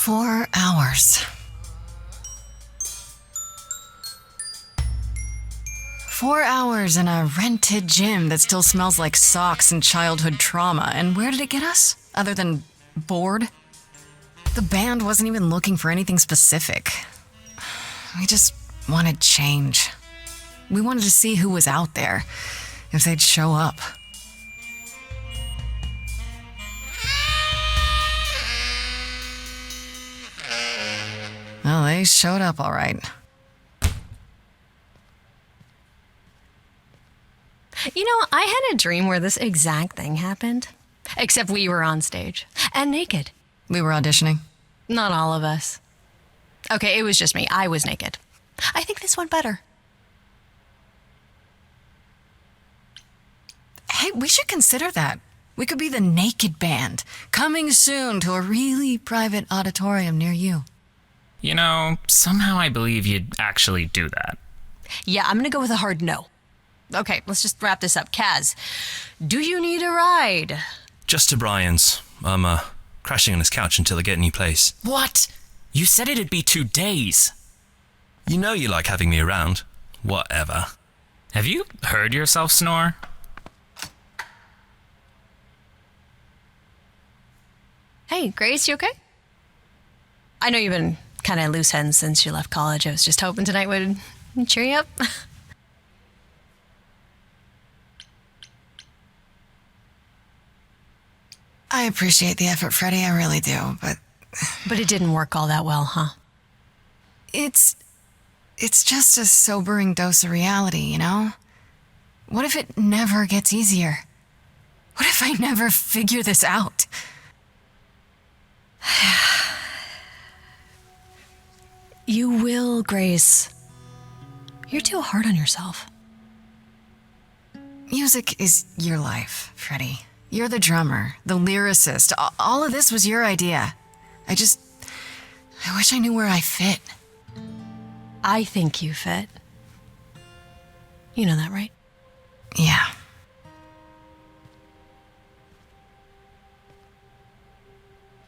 4 hours. 4 hours in a rented gym that still smells like socks and childhood trauma. And where did it get us? Other than bored? The band wasn't even looking for anything specific. We just wanted change. We wanted to see who was out there, if they'd show up. Well, they showed up all right. You know, I had a dream where this exact thing happened. Except we were on stage. And naked. We were auditioning. Not all of us. Okay, it was just me. I was naked. I think this went better. Hey, we should consider that. We could be the Naked Band, coming soon to a really private auditorium near you. You know, somehow I believe you'd actually do that. Yeah, I'm gonna go with a hard no. Okay, let's just wrap this up. Kaz, do you need a ride? Just to Brian's. I'm crashing on his couch until I get a new place. What? You said it'd be 2 days. You know you like having me around. Whatever. Have you heard yourself snore? Hey, Grace, you okay? I know you've been kind of loose ends since you left college. I was just hoping tonight would cheer you up. I appreciate the effort, Freddie, I really do, but... But it didn't work all that well, huh? It's just a sobering dose of reality, you know? What if it never gets easier? What if I never figure this out? You will, Grace. You're too hard on yourself. Music is your life, Freddie. You're the drummer, the lyricist. All of this was your idea. I wish I knew where I fit. I think you fit. You know that, right? Yeah.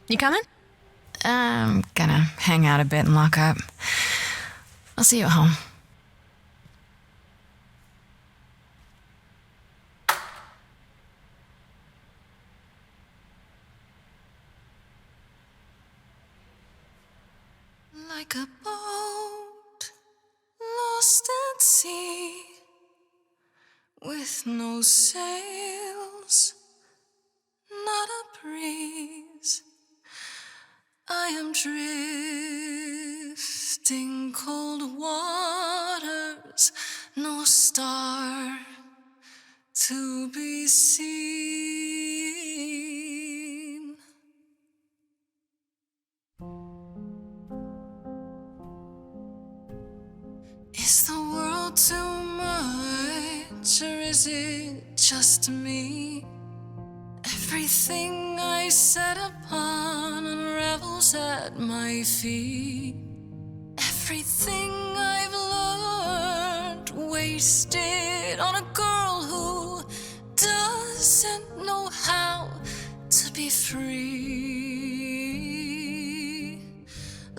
You coming? I'm gonna hang out a bit and lock up. I'll see you at home. Like a boat lost at sea, with no sails, not a breeze, I am drifting cold waters, no star to be seen. Is the world too much, or is it just me? Everything I set upon unravels at my feet. Everything I've learned wasted on a girl who doesn't know how to be free.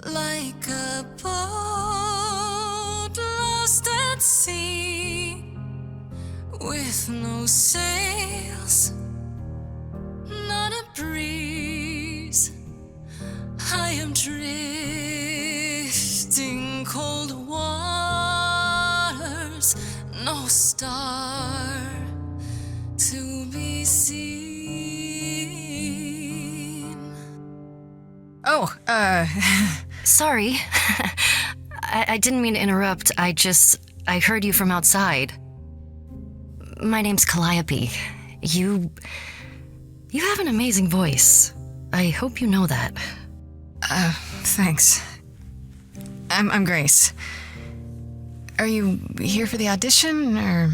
Like a boat lost at sea, with no sails, not a breeze, I am drifting cold waters, no star to be seen. Oh, Sorry. I didn't mean to interrupt. I heard you from outside. My name's Calliope. You have an amazing voice. I hope you know that. Thanks. I'm Grace. Are you here for the audition, or?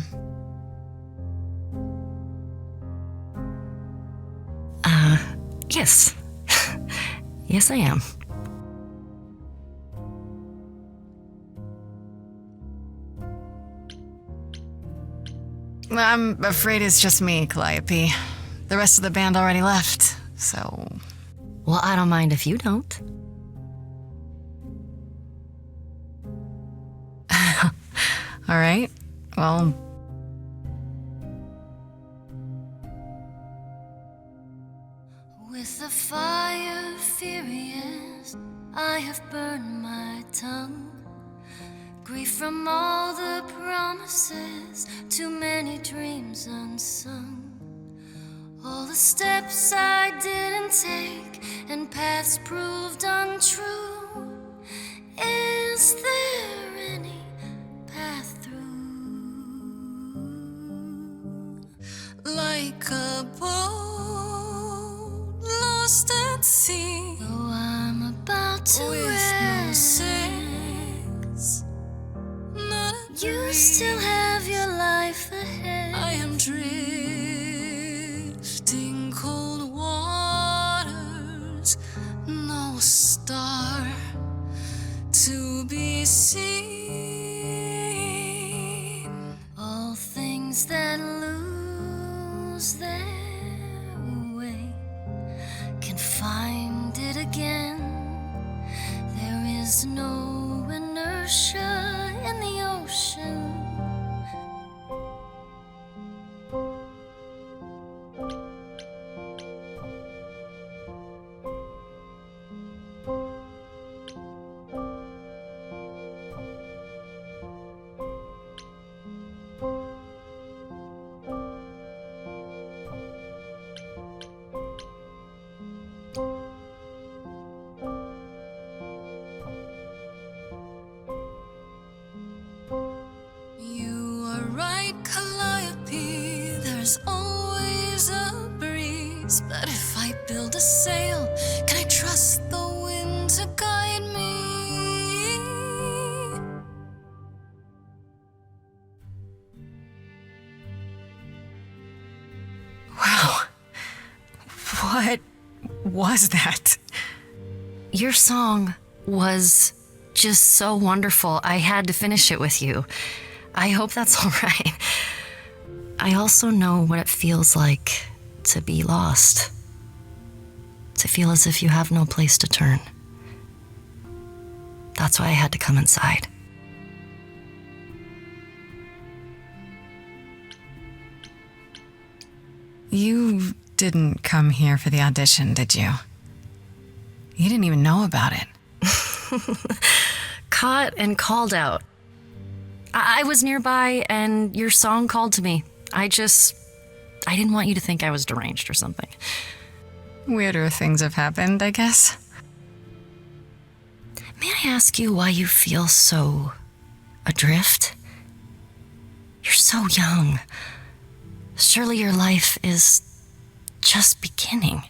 Yes. Yes, I am. I'm afraid it's just me, Calliope. The rest of the band already left, so... Well, I don't mind if you don't. All right. Well, with the fire furious, I have burned my tongue. Grief from all the promises, too many dreams unsung. All the steps I didn't take and paths proved untrue. Is there any path through? Like a boat lost at sea, though I'm about to with no sails, not a you breeze. Still have your life ahead. I am drifting cold waters, no star to be seen. All things that lose their way can find it again. There is no inertia in the ocean. You are right, Calliope. There's always a breeze. But if I build a sail, can I trust the wind to guide me? wow. What was that? Your song was just so wonderful. I had to finish it with you. I hope that's all right. I also know what it feels like to be lost, to feel as if you have no place to turn. That's why I had to come inside. You didn't come here for the audition, did you? You didn't even know about it. Caught and called out. I was nearby and your song called to me. I didn't want you to think I was deranged or something. Weirder things have happened, I guess. May I ask you why you feel so adrift? You're so young. Surely your life is just beginning.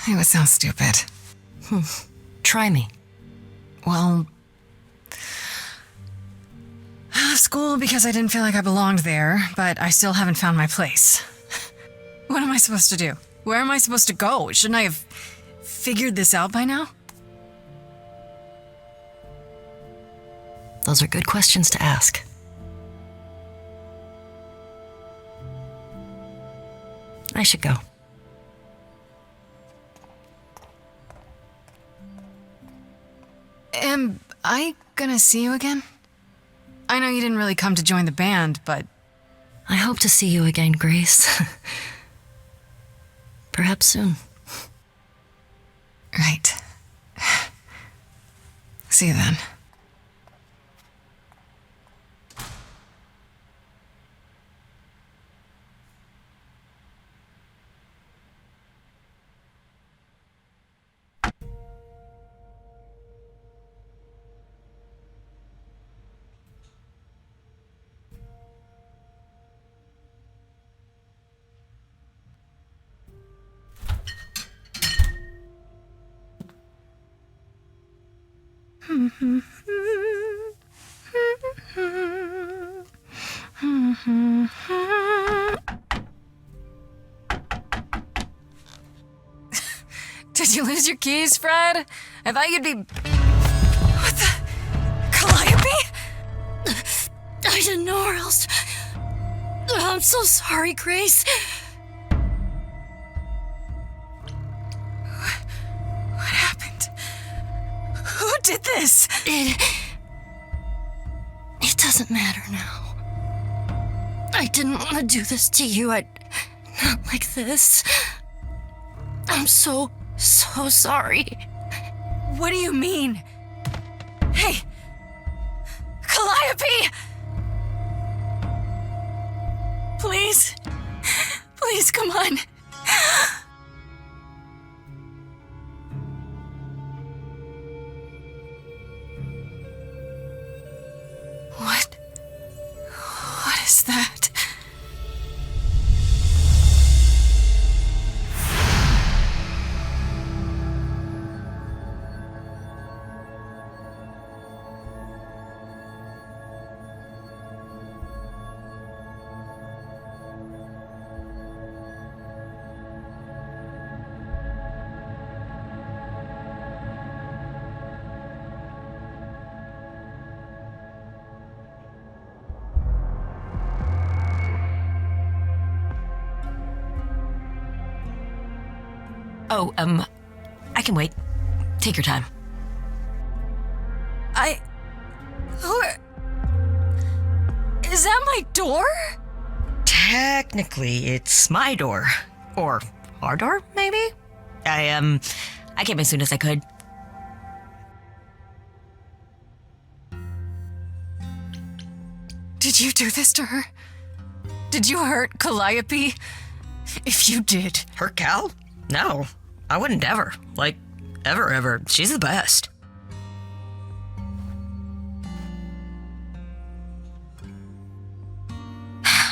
It would sound stupid. Try me. Well, I left school because I didn't feel like I belonged there, but I still haven't found my place. What am I supposed to do? Where am I supposed to go? Shouldn't I have figured this out by now? Those are good questions to ask. I should go. Am I gonna see you again? I know you didn't really come to join the band, but... I hope to see you again, Grace. Perhaps soon. Right. See you then. Did you lose your keys, Fred? I thought you'd be... What the... Calliope? I didn't know where else. I'm so sorry, Grace. What happened? Who did this? It doesn't matter now. I didn't want to do this to you. Not like this. I'm so sorry. What do you mean? Hey! Calliope! Please? Please, come on. What is that? Oh, I can wait. Take your time. Is that my door? Technically, it's my door. Or our door, maybe? I came as soon as I could. Did you do this to her? Did you hurt Calliope? If you did. Hurt Cal? No, I wouldn't ever. Like, ever. She's the best.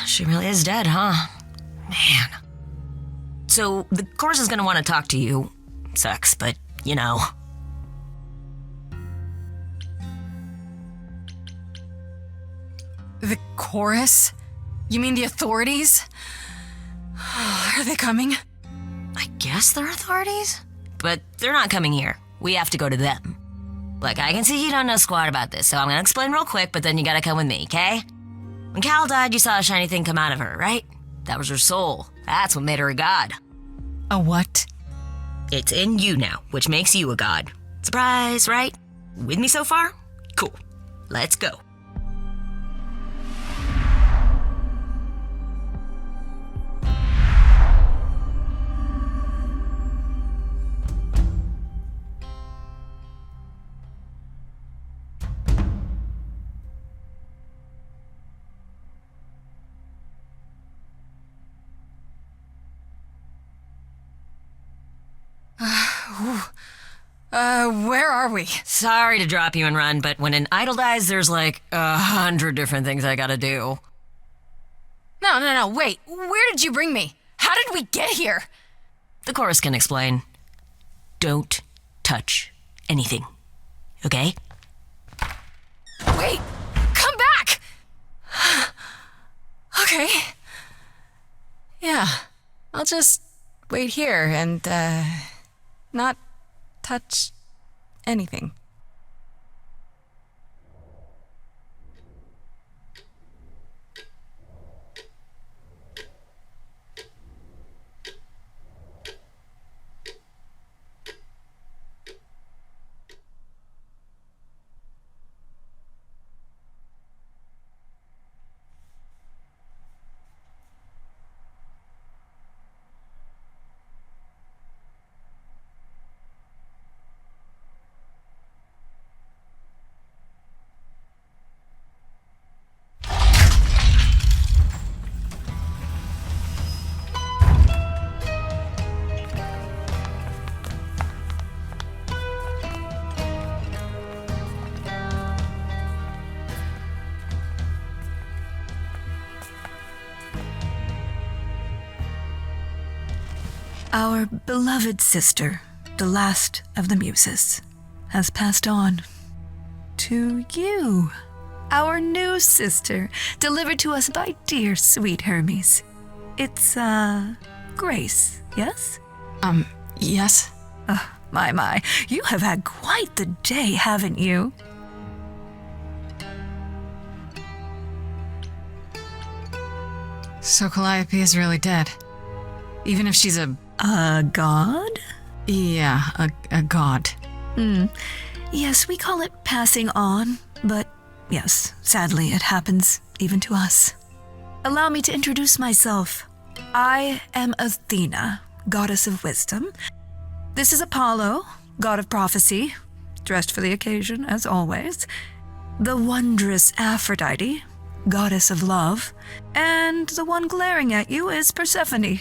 She really is dead, huh? Man. So, the chorus is gonna want to talk to you. Sucks, but, you know. The chorus? You mean the authorities? Are they coming? I guess they're authorities? But they're not coming here. We have to go to them. Look, I can see you don't know squat about this, so I'm gonna explain real quick, but then you gotta come with me, okay? When Cal died, you saw a shiny thing come out of her, right? That was her soul. That's what made her a god. A what? It's in you now, which makes you a god. Surprise, right? With me so far? Cool. Let's go. Where are we? Sorry to drop you and run, but when an idol dies, there's like 100 different things I gotta do. No, wait. Where did you bring me? How did we get here? The chorus can explain. Don't touch anything. Okay? Wait! Come back! Okay. Yeah. I'll just wait here and, not touch anything. Our beloved sister, the last of the Muses, has passed on to you, our new sister, delivered to us by dear sweet Hermes. It's, Grace, yes? Yes? My, you have had quite the day, haven't you? So Calliope is really dead. Even if she's a A god? Yeah, a god. Yes, we call it passing on, but yes, sadly, it happens even to us. Allow me to introduce myself. I am Athena, goddess of wisdom. This is Apollo, god of prophecy, dressed for the occasion, as always. The wondrous Aphrodite, goddess of love. And the one glaring at you is Persephone,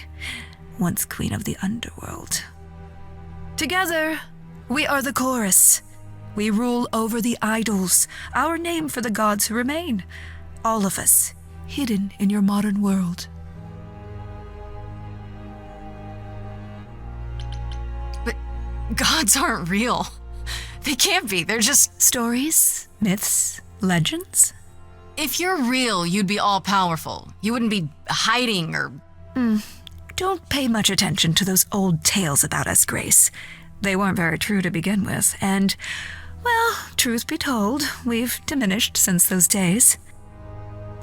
once queen of the underworld. Together, we are the chorus. We rule over the idols, our name for the gods who remain. All of us, hidden in your modern world. But gods aren't real. They can't be. They're just... Stories, myths, legends. If you're real, you'd be all-powerful. You wouldn't be hiding or... Don't pay much attention to those old tales about us, Grace. They weren't very true to begin with, and, well, truth be told, we've diminished since those days.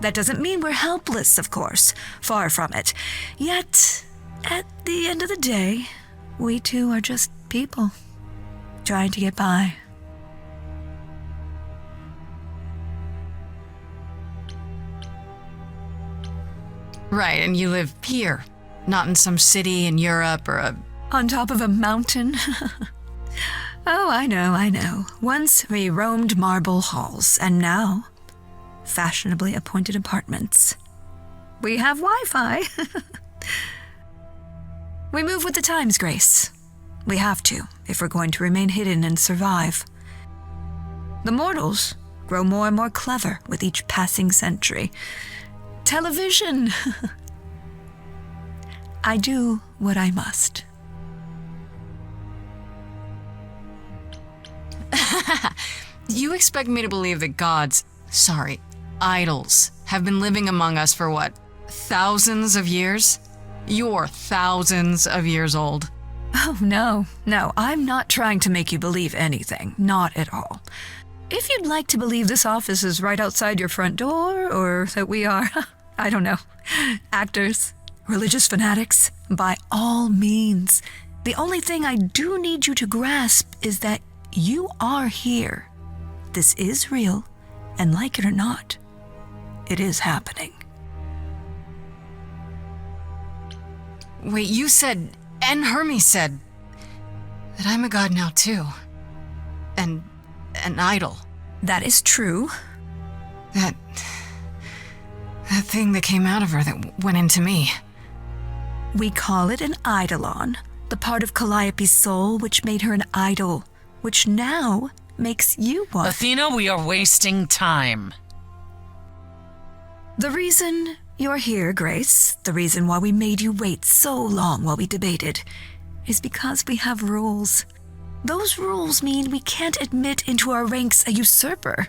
That doesn't mean we're helpless, of course. Far from it. Yet, at the end of the day, we too are just people, trying to get by. Right, and you live here, not in some city in Europe or a... On top of a mountain? Oh, I know. Once we roamed marble halls, and now, fashionably appointed apartments. We have Wi-Fi. We move with the times, Grace. We have to, if we're going to remain hidden and survive. The mortals grow more and more clever with each passing century. Television! I do what I must. You expect me to believe that gods, idols, have been living among us for what, thousands of years? You're thousands of years old. Oh, no, I'm not trying to make you believe anything. Not at all. If you'd like to believe this office is right outside your front door, or that we are, I don't know, actors, religious fanatics, by all means. The only thing I do need you to grasp is that you are here. This is real, and like it or not, it is happening. Wait, you said, and Hermes said, that I'm a god now too. And an idol. That is true. That thing that came out of her that went into me. We call it an eidolon, the part of Calliope's soul which made her an idol, which now makes you one. Athena, we are wasting time. The reason you're here, Grace, the reason why we made you wait so long while we debated, is because we have rules. Those rules mean we can't admit into our ranks a usurper,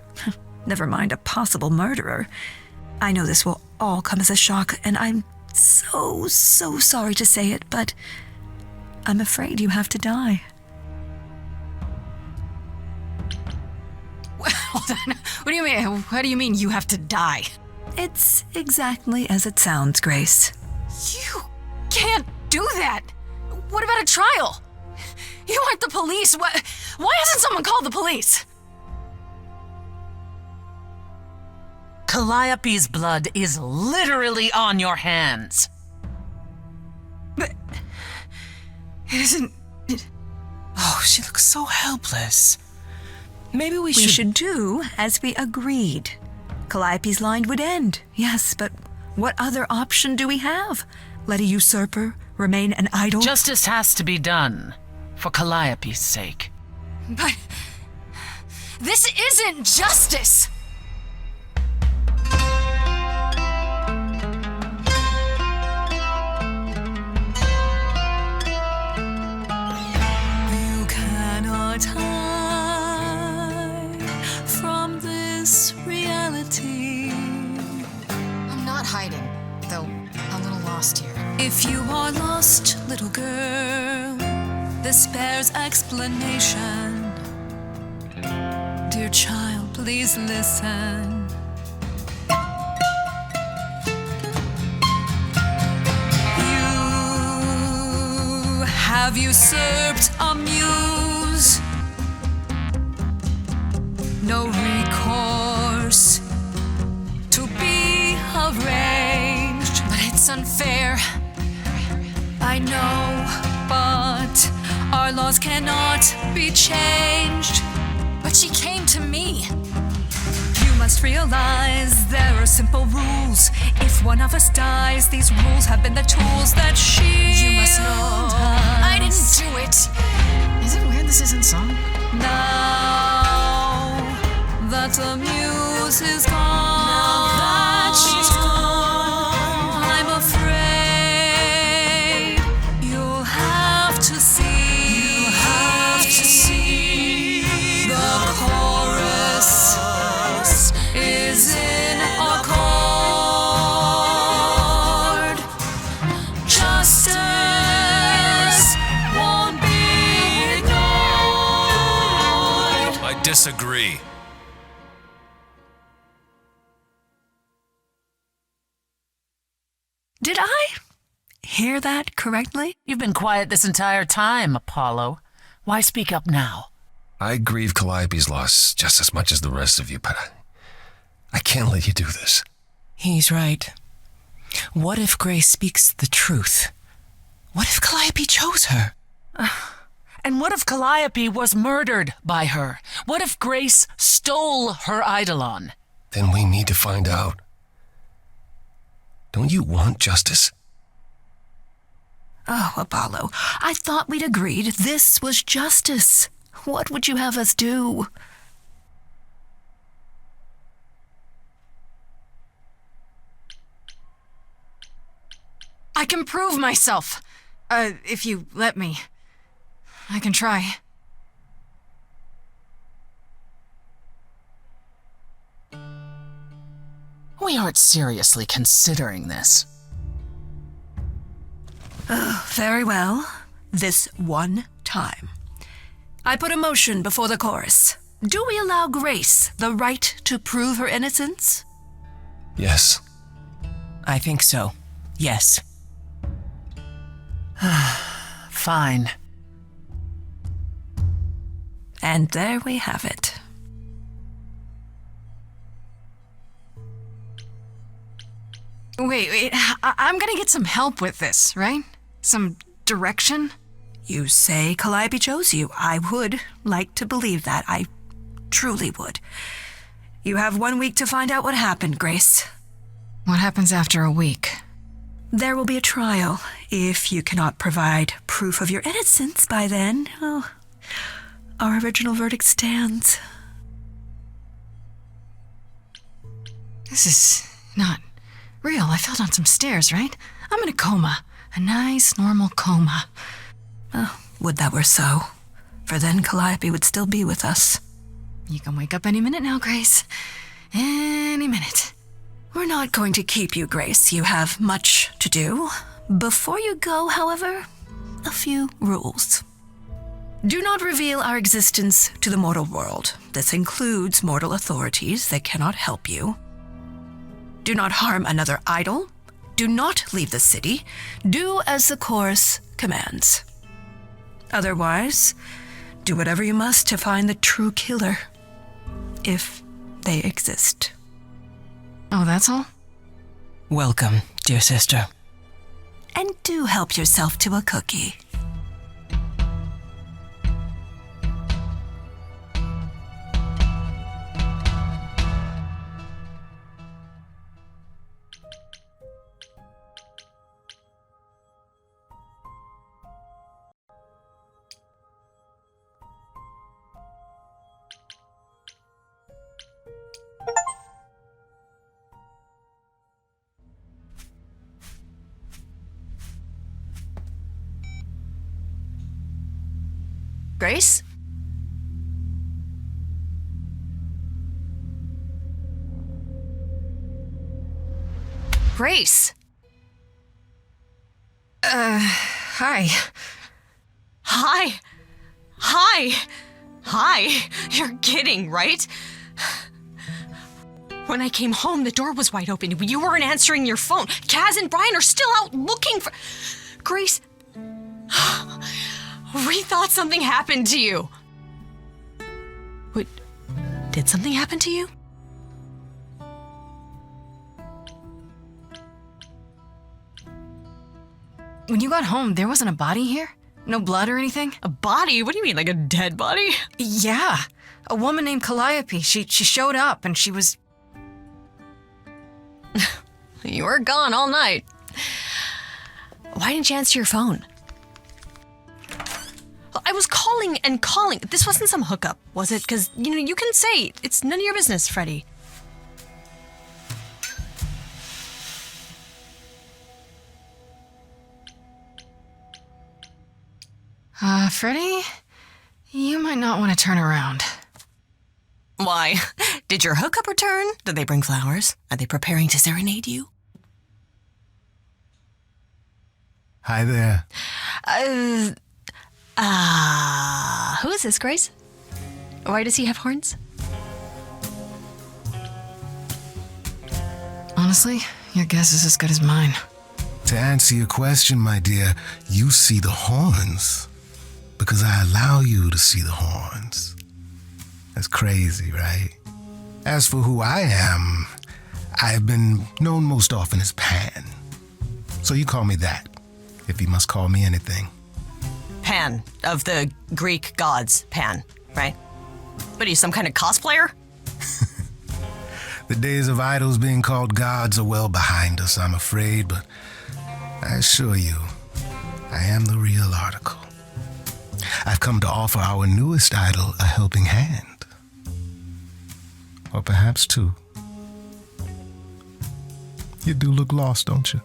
never mind a possible murderer. I know this will all come as a shock, and I'm so sorry to say it, but I'm afraid you have to die. Hold on. What do you mean? What do you mean you have to die? It's exactly as it sounds, Grace. You can't do that. What about a trial? You aren't the police. Why hasn't someone called the police? Calliope's blood is literally on your hands. But it isn't... Oh, she looks so helpless. Maybe we We should do as we agreed. Calliope's line would end, yes, but what other option do we have? Let a usurper remain an idol? Justice has to be done, for Calliope's sake. But this isn't justice. You cannot hide from this reality. I'm not hiding, though a little lost here. If you are lost, little girl, this bears explanation. Dear child, please listen. You have usurped a muse. no recourse to be arranged. But it's unfair. I know, but our laws cannot be changed. But she came to me. You must realize there are simple rules. If one of us dies, these rules have been the tools that You must know. I didn't us. do it. Is it weird this isn't song? Now that the muse is gone, I'm afraid you'll have to see. The chorus is in accord. Justice won't be ignored. I disagree. Did I hear that correctly? You've been quiet this entire time, Apollo. Why speak up now? I grieve Calliope's loss just as much as the rest of you, but I can't let you do this. He's right. What if Grace speaks the truth? What if Calliope chose her? And what if Calliope was murdered by her? What if Grace stole her eidolon? Then we need to find out. Don't you want justice? Oh, Apollo, I thought we'd agreed this was justice. What would you have us do? I can prove myself. If you let me. I can try. We aren't seriously considering this. Very well. This one time. I put a motion before the chorus. Do we allow Grace the right to prove her innocence? Yes. I think so. Yes. Fine. And there we have it. Wait. I'm gonna get some help with this, right? Some direction? You say Calliope chose you. I would like to believe that. I truly would. You have 1 week to find out what happened, Grace. What happens after a week? There will be a trial. If you cannot provide proof of your innocence by then, our original verdict stands. This is not real. I fell down some stairs, right? I'm in a coma. A nice, normal coma. Oh, would that were so. For then Calliope would still be with us. You can wake up any minute now, Grace. Any minute. We're not going to keep you, Grace. You have much to do. Before you go, however, a few rules. Do not reveal our existence to the mortal world. This includes mortal authorities that cannot help you. Do not harm another idol. Do not leave the city. Do as the chorus commands. Otherwise, do whatever you must to find the true killer, if they exist. Oh, that's all? Welcome, dear sister. And do help yourself to a cookie. Grace? Grace? Hi. Hi. Hi. You're kidding, right? When I came home, the door was wide open. You weren't answering your phone. Kaz and Brian are still out looking for... Grace... We thought something happened to you. Did something happen to you? When you got home, there wasn't a body here? No blood or anything? A body? What do you mean, like a dead body? Yeah. A woman named Calliope. She showed up and she was... You were gone all night. Why didn't you answer your phone? I was calling and calling. This wasn't some hookup, was it? Because, you can say it's none of your business, Freddie. Freddie? You might not want to turn around. Why? Did your hookup return? Did they bring flowers? Are they preparing to serenade you? Hi there. Who is this, Grace? Why does he have horns? Honestly, your guess is as good as mine. To answer your question, my dear, you see the horns because I allow you to see the horns. That's crazy, right? As for who I am, I've been known most often as Pan. So you call me that, if you must call me anything. Pan, of the Greek gods, Pan, right? What are you, some kind of cosplayer? The days of idols being called gods are well behind us, I'm afraid, but I assure you, I am the real article. I've come to offer our newest idol a helping hand. Or perhaps two. You do look lost, don't you?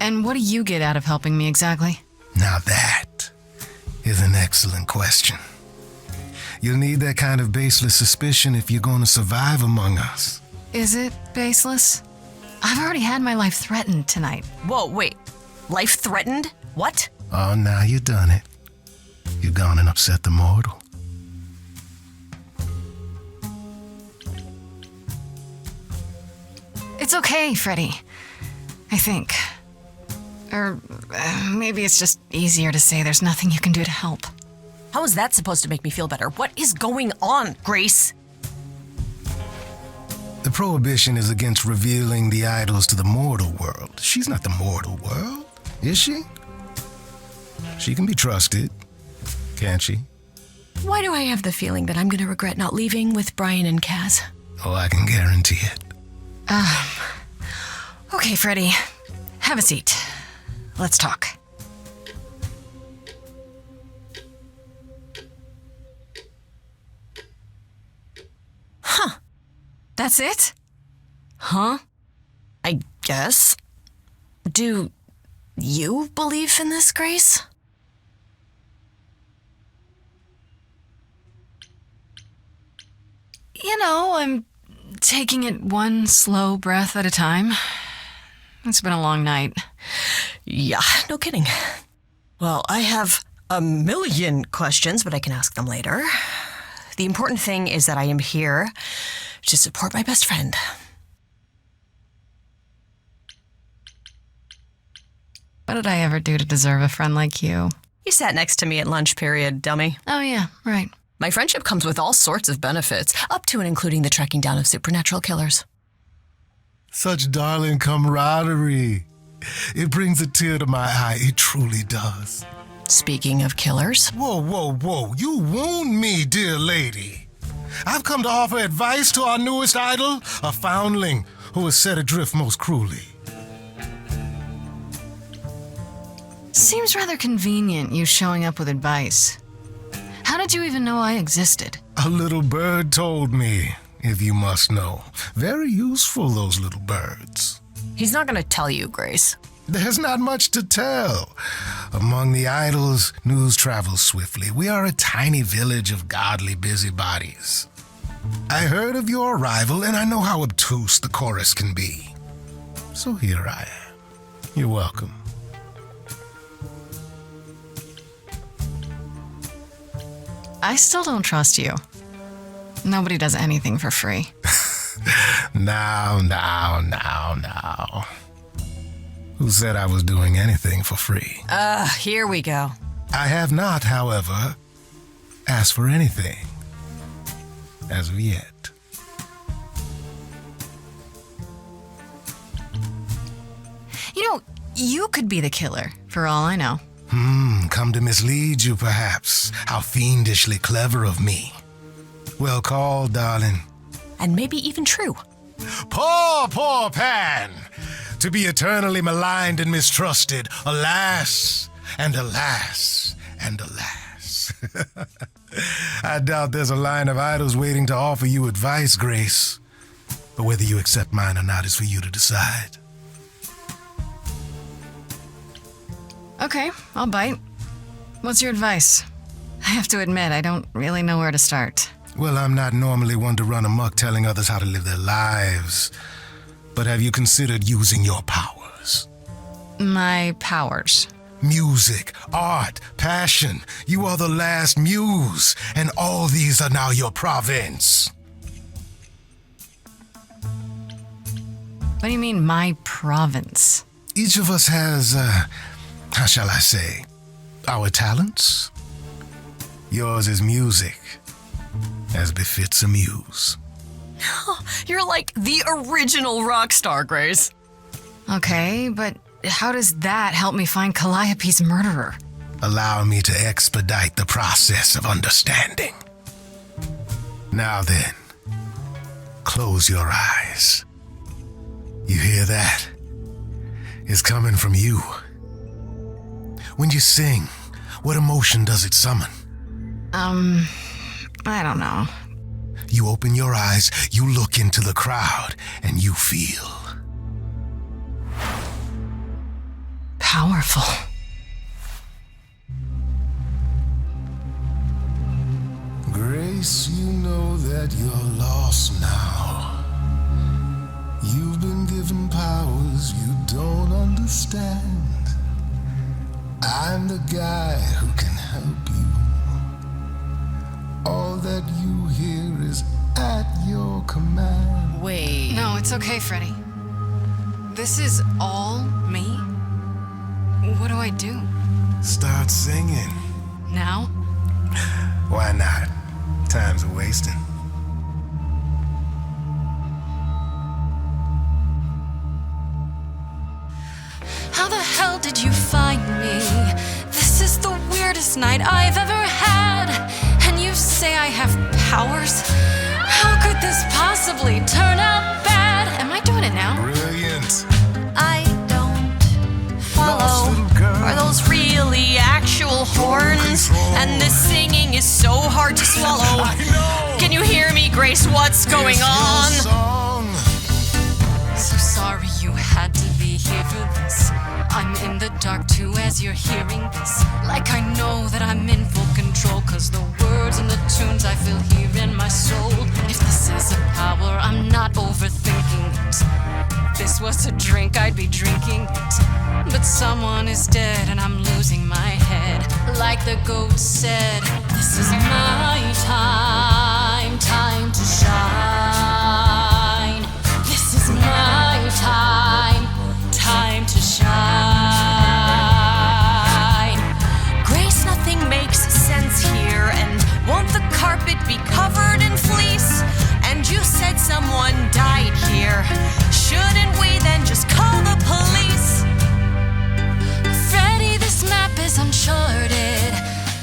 And what do you get out of helping me exactly? Now that is an excellent question. You'll need that kind of baseless suspicion if you're going to survive among us. Is it baseless? I've already had my life threatened tonight. Whoa, wait. Life threatened? What? Oh, now you've done it. You've gone and upset the mortal. It's okay, Freddie. I think. Or maybe it's just easier to say there's nothing you can do to help. How is that supposed to make me feel better? What is going on, Grace? The prohibition is against revealing the idols to the mortal world. She's not the mortal world, is she? She can be trusted, can't she? Why do I have the feeling that I'm going to regret not leaving with Brian and Kaz? Oh, I can guarantee it. Okay, Freddie. Have a seat. Let's talk. Huh. That's it? Huh? I guess. Do you believe in this, Grace? I'm taking it one slow breath at a time. It's been a long night. Yeah, no kidding. Well, I have a million questions, but I can ask them later. The important thing is that I am here to support my best friend. What did I ever do to deserve a friend like you? You sat next to me at lunch period, dummy. Oh, yeah, right. My friendship comes with all sorts of benefits, up to and including the tracking down of supernatural killers. Such darling camaraderie. It brings a tear to my eye. It truly does. Speaking of killers. Whoa, whoa, whoa. You wound me, dear lady. I've come to offer advice to our newest idol, a foundling who was set adrift most cruelly. Seems rather convenient, you showing up with advice. How did you even know I existed? A little bird told me, if you must know. Very useful, those little birds. He's not going to tell you, Grace. There's not much to tell. Among the idols, news travels swiftly. We are a tiny village of godly busybodies. I heard of your arrival, and I know how obtuse the chorus can be. So here I am. You're welcome. I still don't trust you. Nobody does anything for free. Now. Who said I was doing anything for free? Here we go. I have not, however, asked for anything. As of yet. You know, you could be the killer, for all I know. Come to mislead you, perhaps. How fiendishly clever of me. Well called, darling. And maybe even true. Poor Pan! To be eternally maligned and mistrusted. Alas, and alas, and alas. I doubt there's a line of idols waiting to offer you advice, Grace. But whether you accept mine or not is for you to decide. Okay, I'll bite. What's your advice? I have to admit, I don't really know where to start. Well, I'm not normally one to run amok telling others how to live their lives. But have you considered using your powers? My powers. Music, art, passion. You are the last muse, and all these are now your province. What do you mean, my province? Each of us has, how shall I say, our talents. Yours is music, as befits a muse. You're like the original rock star, Grace. Okay, but how does that help me find Calliope's murderer? Allow me to expedite the process of understanding. Now then, close your eyes. You hear that? It's coming from you. When you sing, what emotion does it summon? I don't know. You open your eyes, you look into the crowd, and you feel powerful. Grace, you know that you're lost now. You've been given powers you don't understand. I'm the guy who can help you. All that you hear is at your command. Wait. No, it's okay, Freddy. This is all me? What do I do? Start singing. Now? Why not? Time's a wasting. How the hell did you find me? This is the weirdest night I've ever had. And you say I have powers? How could this possibly turn out bad? Am I doing it now? Brilliant. I don't follow. Are those really actual horns? And this singing is so hard to swallow. Can you hear me, Grace? What's going on? So sorry you had to be here for this. I'm in the dark too as you're hearing this. Like I know that I'm in full control, cause the words and the tunes I feel here in my soul. If this is a power, I'm not overthinking it. If this was a drink, I'd be drinking it. But someone is dead and I'm losing my head. Like the goat said, this is my time, time to shine. This is my time, time to shine. Grace, nothing makes sense here. And won't the carpet be covered in fleece? And you said someone died here. Shouldn't we then just call the police? Freddy, this map is uncharted.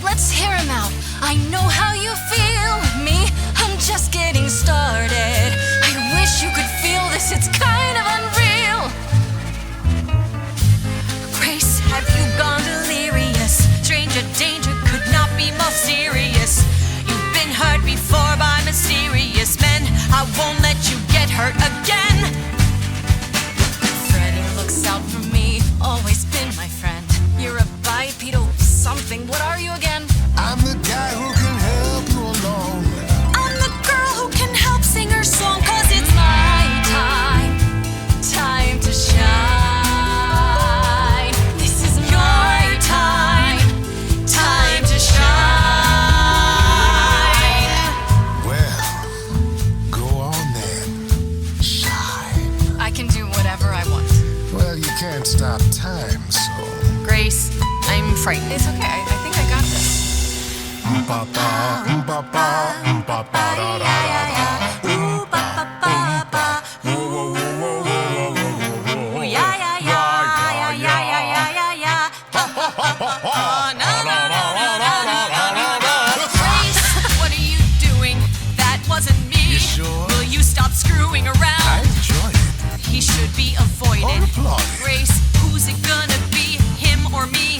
Let's hear him out. I know how you feel with me. I'm just getting started. I wish you could feel this. It's kind of unreal. Grace, have you gone delirious? Stranger danger could not be more serious. You've been hurt before by mysterious men. I won't let you get hurt again. Freddy looks out for me, always been my friend. You're a bipedal something. What are you again? I'm the guy who can help you along. I'm the girl who can help sing her song, cause it's my time, time to shine. This is my time, time to shine. Well, go on then. Shine. I can do whatever I want. Well, you can't stop time, so... Grace, I'm frightened. It's okay. I think I got this. What are you doing? That wasn't me. You sure? Will you stop screwing around? I enjoy it. He should be avoided. Or applauded. Grace, who's it gonna be? Him or me?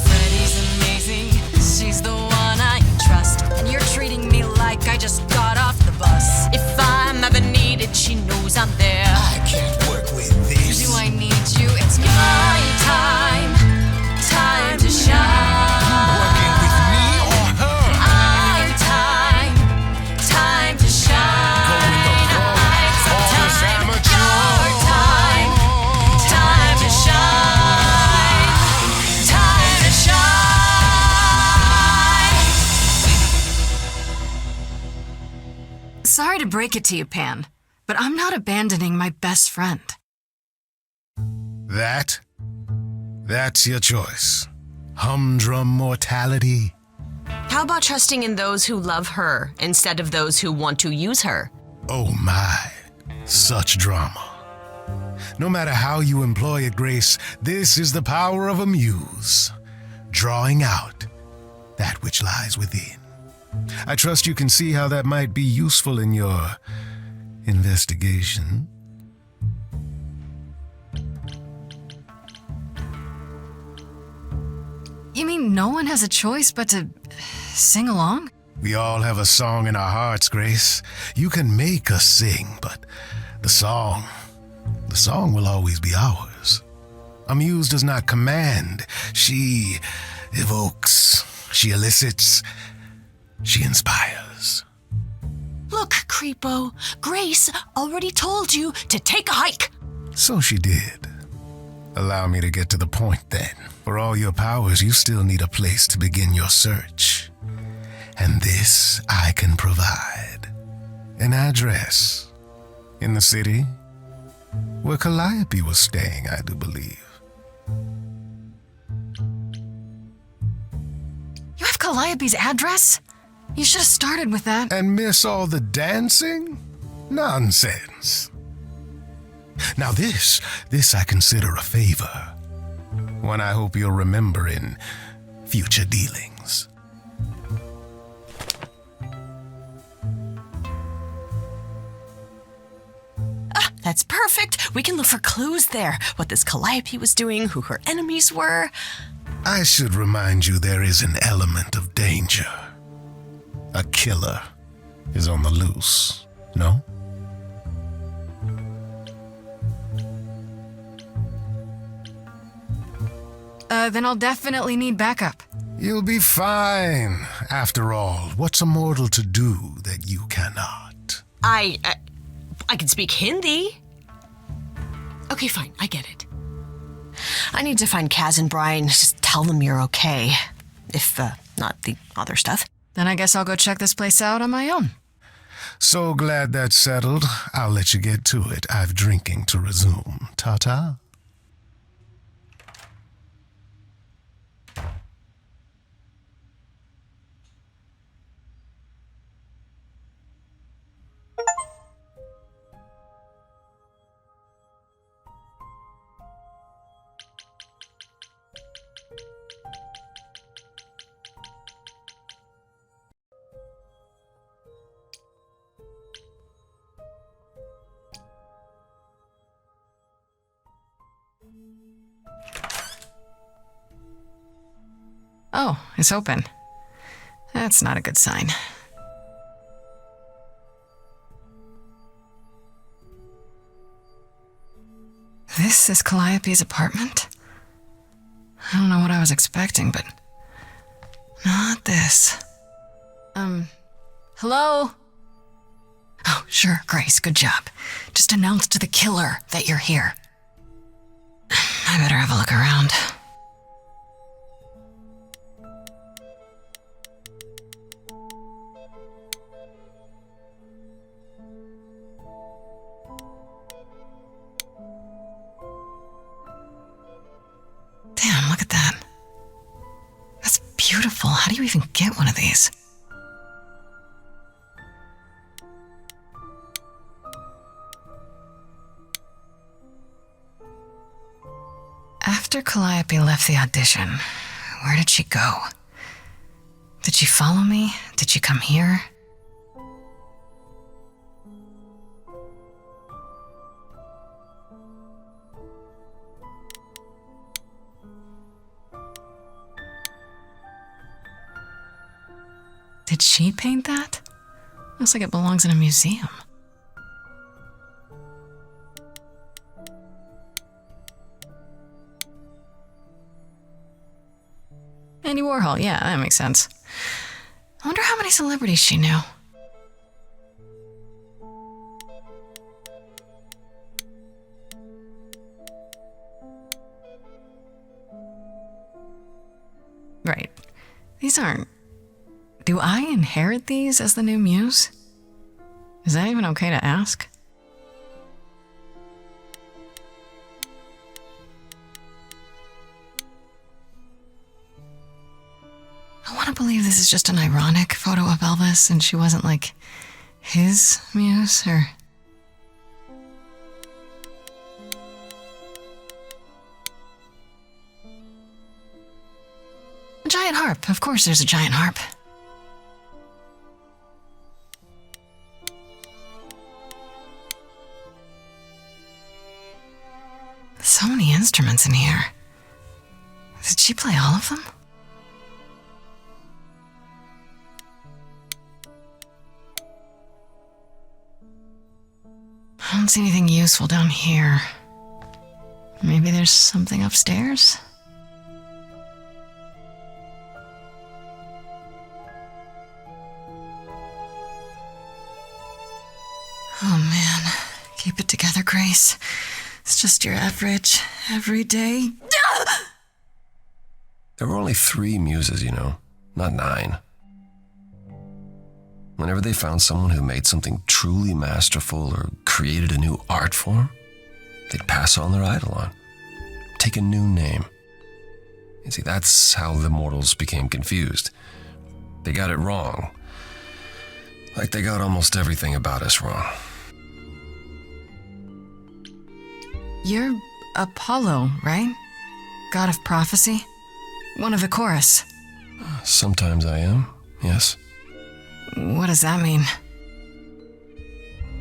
Freddie's amazing. She's the one I trust. And you're treating me like I just got off the bus. If I'm ever needed, she knows I'm there. I can't work with this. Do I need you? It's my time. Time to shine. Working with me or her? I'm time to shine. Go with the flow. It's All this time, amateur. your time to shine. Time to shine. Sorry to break it to you, Pan, but I'm not abandoning my best friend. That's your choice. Humdrum mortality. How about trusting in those who love her instead of those who want to use her? Oh my, such drama. No matter how you employ it, Grace, this is the power of a muse, drawing out that which lies within. I trust you can see how that might be useful in your investigation. You mean no one has a choice but to sing along? We all have a song in our hearts, Grace. You can make us sing, but the song will always be ours. A muse does not command. She evokes, she elicits, she inspires. Look, Creepo, Grace already told you to take a hike. So she did. Allow me to get to the point then. For all your powers, you still need a place to begin your search. And this I can provide. An address in the city where Calliope was staying, I do believe. You have Calliope's address? You should have started with that. And miss all the dancing? Nonsense. Now this I consider a favor. One I hope you'll remember in future dealings. That's perfect. We can look for clues there. What this Calliope was doing, who her enemies were. I should remind you there is an element of danger. A killer is on the loose, no? Then I'll definitely need backup. You'll be fine. After all, what's a mortal to do that you cannot? I can speak Hindi. Okay, fine. I get it. I need to find Kaz and Brian. Just tell them you're okay. If, not the other stuff. Then I guess I'll go check this place out on my own. So glad that's settled. I'll let you get to it. I've drinking to resume. Ta-ta. Oh, it's open. That's not a good sign. This is Calliope's apartment? I don't know what I was expecting, but not this. Hello? Oh, sure, Grace, good job. Just announce to the killer that you're here. I better have a look around. Damn, look at that. That's beautiful. How do you even get one of these? After Calliope left the audition, where did she go? Did she follow me? Did she come here? Did she paint that? Looks like it belongs in a museum. Andy Warhol, yeah, that makes sense. I wonder how many celebrities she knew. Right. These aren't... Do I inherit these as the new muse? Is that even okay to ask? I want to believe this is just an ironic photo of Elvis and she wasn't like his muse or... A giant harp. Of course there's a giant harp. So many instruments in here. Did she play all of them? I don't see anything useful down here. Maybe there's something upstairs? Oh man, keep it together, Grace. It's just your average, everyday... There were only 3 muses, you know, not 9. Whenever they found someone who made something truly masterful or created a new art form, they'd pass on their eidolon, take a new name. You see, that's how the mortals became confused. They got it wrong. Like they got almost everything about us wrong. You're Apollo, right? God of prophecy? One of the chorus. Sometimes I am, yes. What does that mean?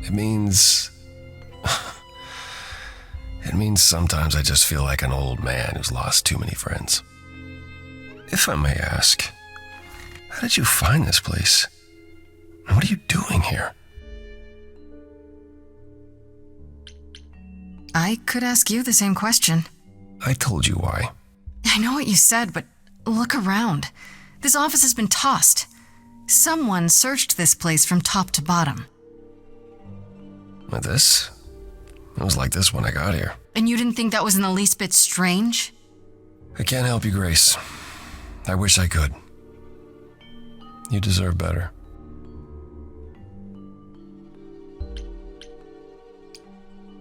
It means sometimes I just feel like an old man who's lost too many friends. If I may ask, how did you find this place? And what are you doing here? I could ask you the same question. I told you why. I know what you said, but look around. This office has been tossed. Someone searched this place from top to bottom. With this? It was like this when I got here. And you didn't think that was in the least bit strange? I can't help you, Grace. I wish I could. You deserve better.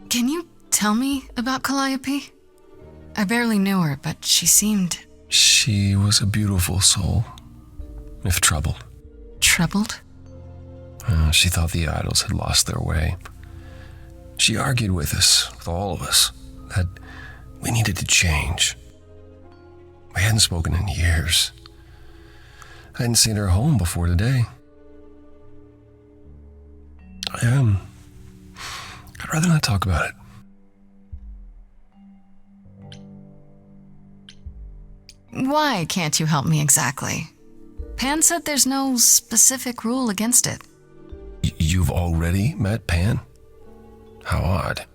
Can you tell me about Calliope? I barely knew her, but she seemed... She was a beautiful soul, if troubled. Troubled? She thought the idols had lost their way. She argued with us, with all of us, that we needed to change. We hadn't spoken in years. I hadn't seen her home before today. I'd rather not talk about it. Why can't you help me exactly? Pan said there's no specific rule against it. You've already met Pan? How odd.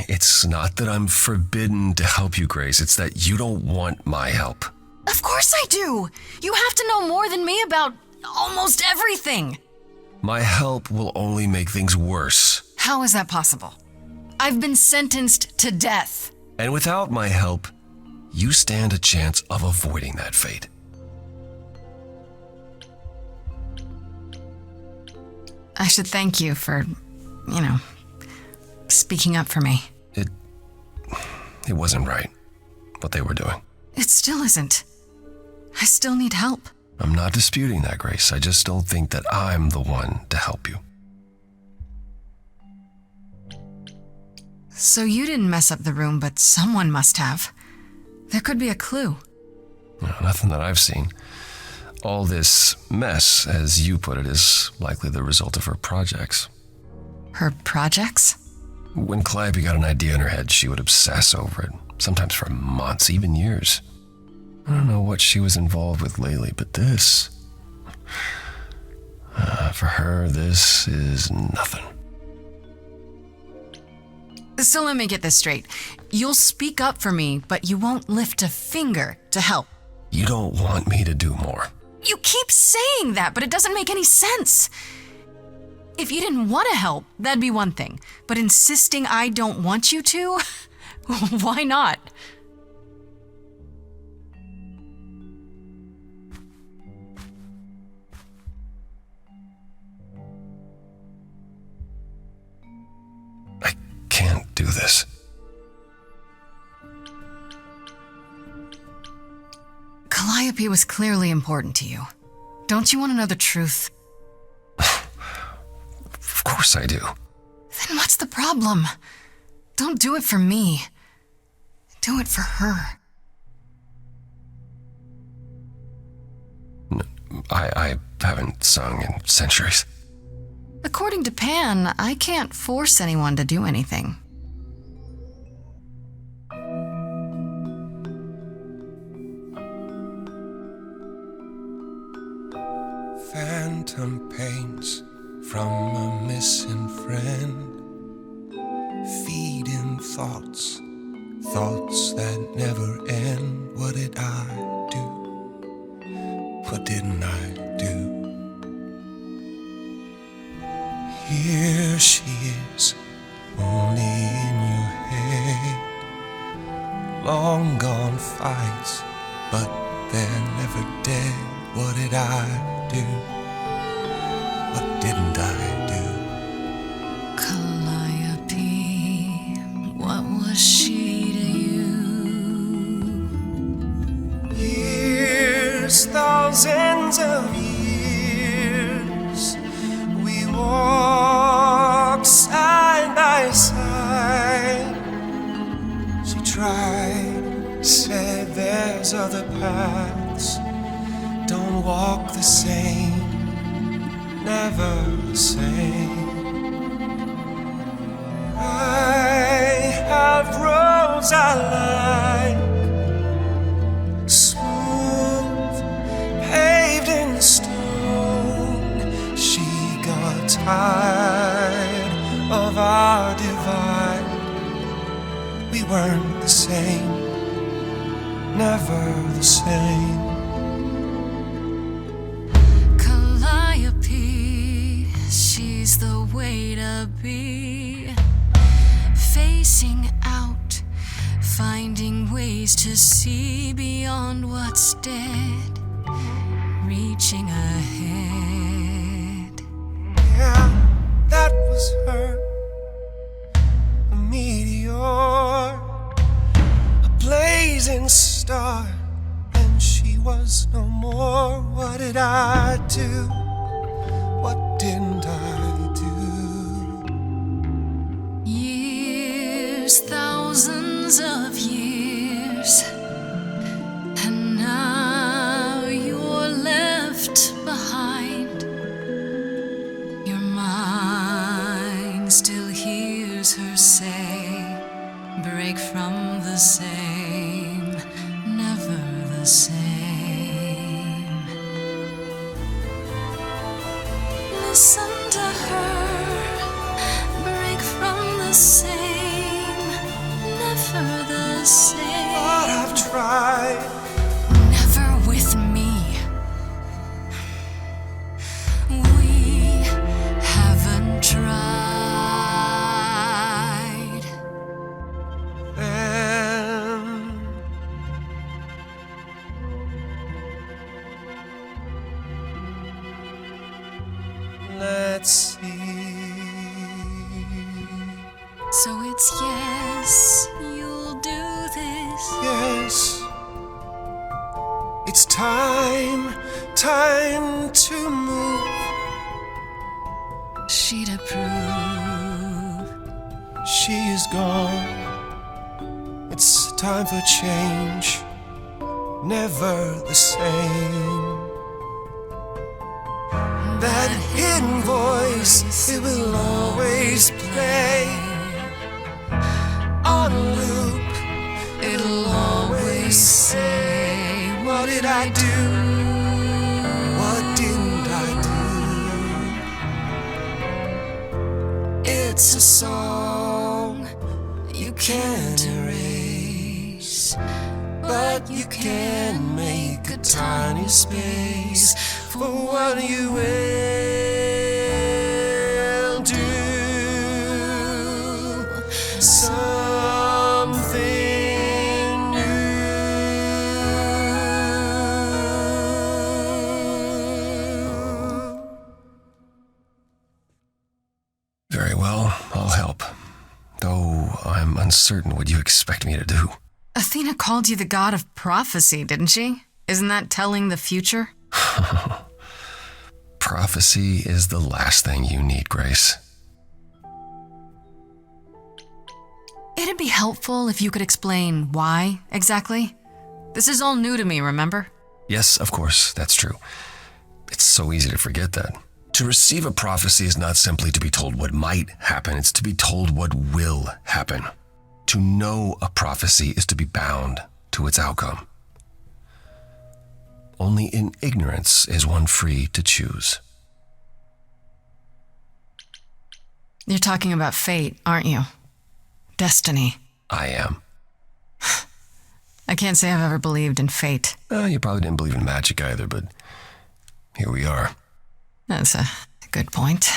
It's not that I'm forbidden to help you, Grace. It's that you don't want my help. Of course I do! You have to know more than me about almost everything! My help will only make things worse. How is that possible? I've been sentenced to death. And without my help, you stand a chance of avoiding that fate. I should thank you for, speaking up for me. It wasn't right, what they were doing. It still isn't. I still need help. I'm not disputing that, Grace. I just don't think that I'm the one to help you. So you didn't mess up the room, but someone must have. There could be a clue. No, nothing that I've seen. All this mess, as you put it, is likely the result of her projects. Her projects? When Calliope got an idea in her head, she would obsess over it, sometimes for months, even years. I don't know what she was involved with lately, but this... for her, this is nothing. So let me get this straight. You'll speak up for me, but you won't lift a finger to help. You don't want me to do more. You keep saying that, but it doesn't make any sense. If you didn't want to help, that'd be one thing. But insisting I don't want you to? Why not? I can't do this. Calliope was clearly important to you. Don't you want to know the truth? Of course I do. Then what's the problem? Don't do it for me. Do it for her. I haven't sung in centuries. According to Pan, I can't force anyone to do anything. Phantom pains from a missing friend, feeding thoughts that never end. What did I do? What didn't I do? Here she is, only in your head. Long gone fights, but they're never dead. What did I do? What didn't I do? Calliope, what was she to you? Years, thousands of years, we walked side by side. She tried, said there's other paths. Don't walk the same, never the same. I have roads I like, smooth, paved in stone. She got tired of our divide. We weren't the same, never the same. Calliope, she's the way to be. Facing out, finding ways to see beyond what's dead, reaching ahead. Yeah, that was her, a meteor, a blazing star, and she was no more. What did I do? What didn't I do? Years, thousands of years, and now you're left behind. Your mind still hears her say, break from the same, never the same. Listen to her, break from the same, never the same. But I've tried. Never with me. We haven't tried. Then let's see. So it's yes, you'll do this. Yes, it's It's time to move. She'd approve. She is gone. It's time for change. Never the same. That hidden voice, it will always play. On a loop, it'll always say, what did I do? What didn't I do? It's a song you can't erase, but you can make a tiny space for what you will do. Something new. Very well, I'll help. Though I'm uncertain what you expect me to do. Athena called you the god of prophecy, didn't she? Isn't that telling the future? Prophecy is the last thing you need, Grace. It'd be helpful if you could explain why, exactly. This is all new to me, remember? Yes, of course, that's true. It's so easy to forget that. To receive a prophecy is not simply to be told what might happen, it's to be told what will happen. To know a prophecy is to be bound to its outcome. Only in ignorance is one free to choose. You're talking about fate, aren't you? Destiny. I am. I can't say I've ever believed in fate. You probably didn't believe in magic either, but here we are. That's a good point.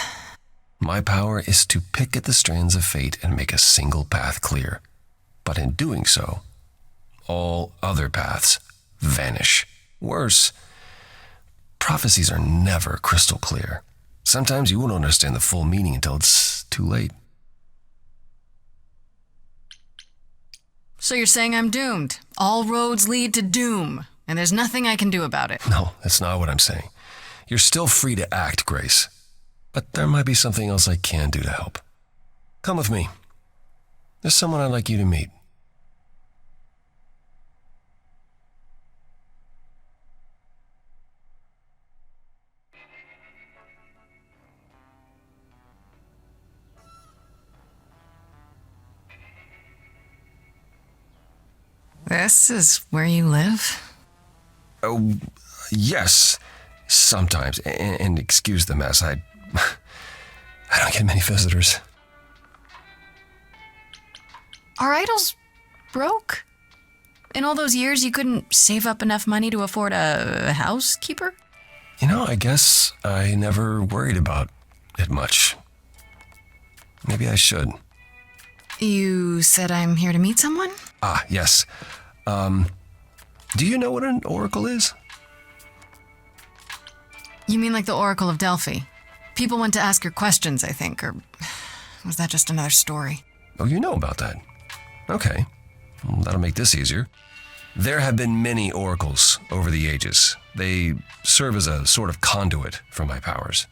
My power is to pick at the strands of fate and make a single path clear. But in doing so, all other paths vanish. Worse, prophecies are never crystal clear. Sometimes you won't understand the full meaning until it's too late. So you're saying I'm doomed. All roads lead to doom, and there's nothing I can do about it. No, that's not what I'm saying. You're still free to act, Grace. But there might be something else I can do to help. Come with me. There's someone I'd like you to meet. This is where you live? Oh, yes. Sometimes. And excuse the mess. I don't get many visitors. Are idols broke? In all those years, you couldn't save up enough money to afford a housekeeper? You know, I guess I never worried about it much. Maybe I should. You said I'm here to meet someone? Ah, yes. Do you know what an oracle is? You mean like the Oracle of Delphi? People went to ask her questions, I think, or was that just another story? Oh, you know about that. Okay. Well, that'll make this easier. There have been many oracles over the ages. They serve as a sort of conduit for my powers.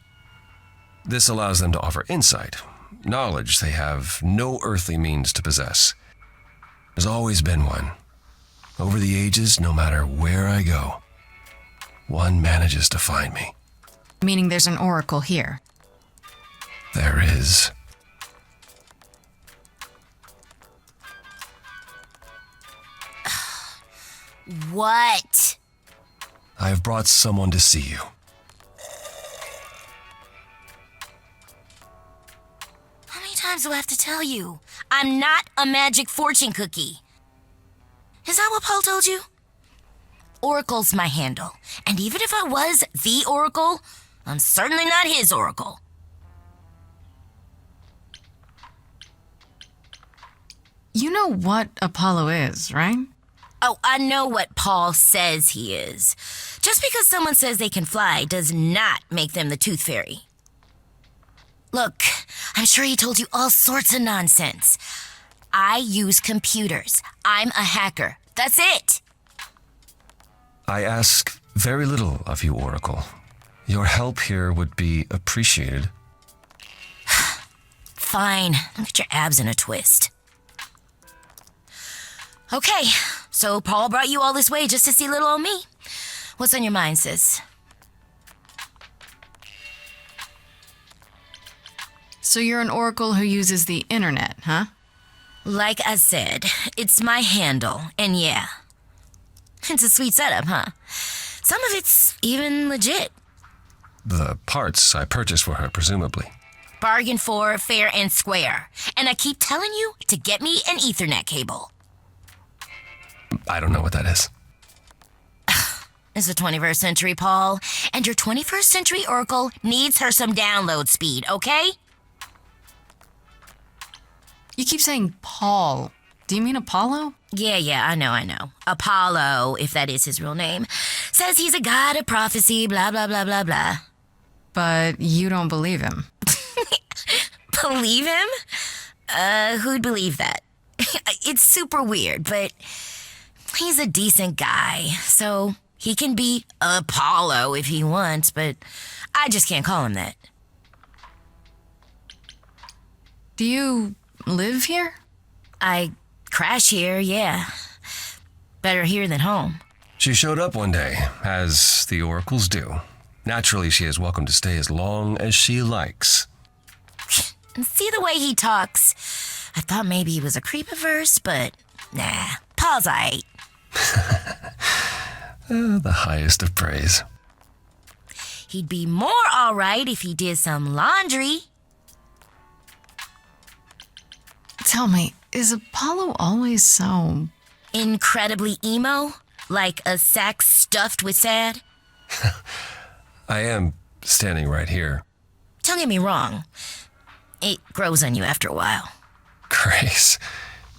This allows them to offer insight, knowledge they have no earthly means to possess. There's always been one. Over the ages, no matter where I go, one manages to find me. Meaning there's an oracle here. There is. What? I've brought someone to see you. How many times do I have to tell you? I'm not a magic fortune cookie. Is that what Paul told you? Oracle's my handle. And even if I was the oracle, I'm certainly not his oracle. You know what Apollo is, right? Oh, I know what Paul says he is. Just because someone says they can fly does not make them the Tooth Fairy. Look, I'm sure he told you all sorts of nonsense. I use computers. I'm a hacker. That's it. I ask very little of you, Oracle. Your help here would be appreciated. Fine. Don't get your abs in a twist. Okay, so Paul brought you all this way just to see little old me. What's on your mind, sis? So you're an oracle who uses the internet, huh? Like I said, it's my handle, and yeah. It's a sweet setup, huh? Some of it's even legit. The parts I purchased for her, presumably. Bargain for, fair and square. And I keep telling you to get me an Ethernet cable. I don't know what that is. It's the 21st century, Paul. And your 21st century Oracle needs her some download speed, okay? You keep saying Paul. Do you mean Apollo? Yeah, I know. Apollo, if that is his real name, says he's a god of prophecy, blah, blah, blah, blah, blah. But you don't believe him. Believe him? Who'd believe that? It's super weird, but he's a decent guy, so he can be Apollo if he wants, but I just can't call him that. Do you live here? I crash here, yeah. Better here than home. She showed up one day, as the oracles do. Naturally, she is welcome to stay as long as she likes. And see the way he talks. I thought maybe he was a creep at first, but nah, Paul's aight. The highest of praise. He'd be more alright if he did some laundry. Tell me, is Apollo always so... incredibly emo? Like a sack stuffed with sad? I am standing right here. Don't get me wrong. It grows on you after a while. Grace,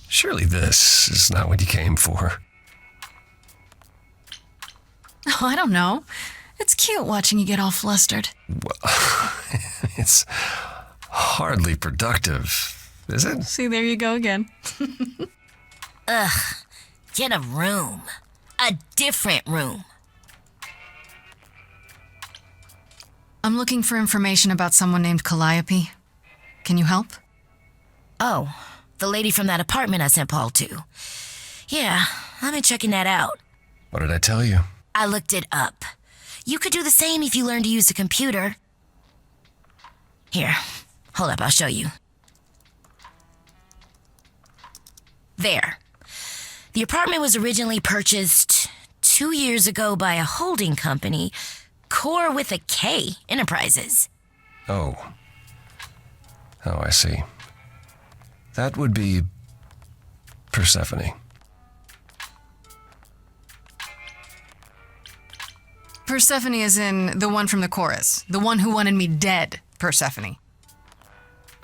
surely this is not what you came for. Oh, I don't know. It's cute watching you get all flustered. Well, it's hardly productive, is it? See, there you go again. Ugh. Get a room. A different room. I'm looking for information about someone named Calliope. Can you help? Oh, the lady from that apartment I sent Paul to. Yeah, I've been checking that out. What did I tell you? I looked it up. You could do the same if you learned to use a computer. Here, hold up, I'll show you. There. The apartment was originally purchased 2 years ago by a holding company, Core with a K Enterprises. Oh, I see. That would be Persephone. Persephone is in the one from the chorus. The one who wanted me dead, Persephone.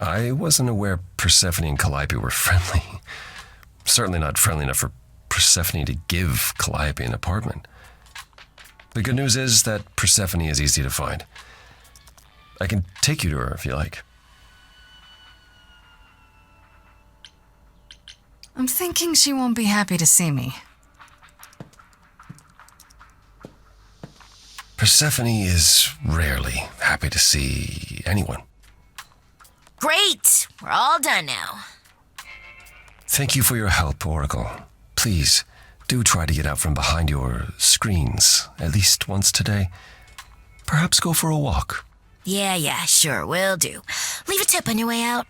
I wasn't aware Persephone and Calliope were friendly. Certainly not friendly enough for Persephone to give Calliope an apartment. The good news is that Persephone is easy to find. I can take you to her if you like. I'm thinking she won't be happy to see me. Persephone is rarely happy to see anyone. Great! We're all done now. Thank you for your help, Oracle. Please, do try to get out from behind your screens at least once today. Perhaps go for a walk. Yeah, sure, will do. Leave a tip on your way out.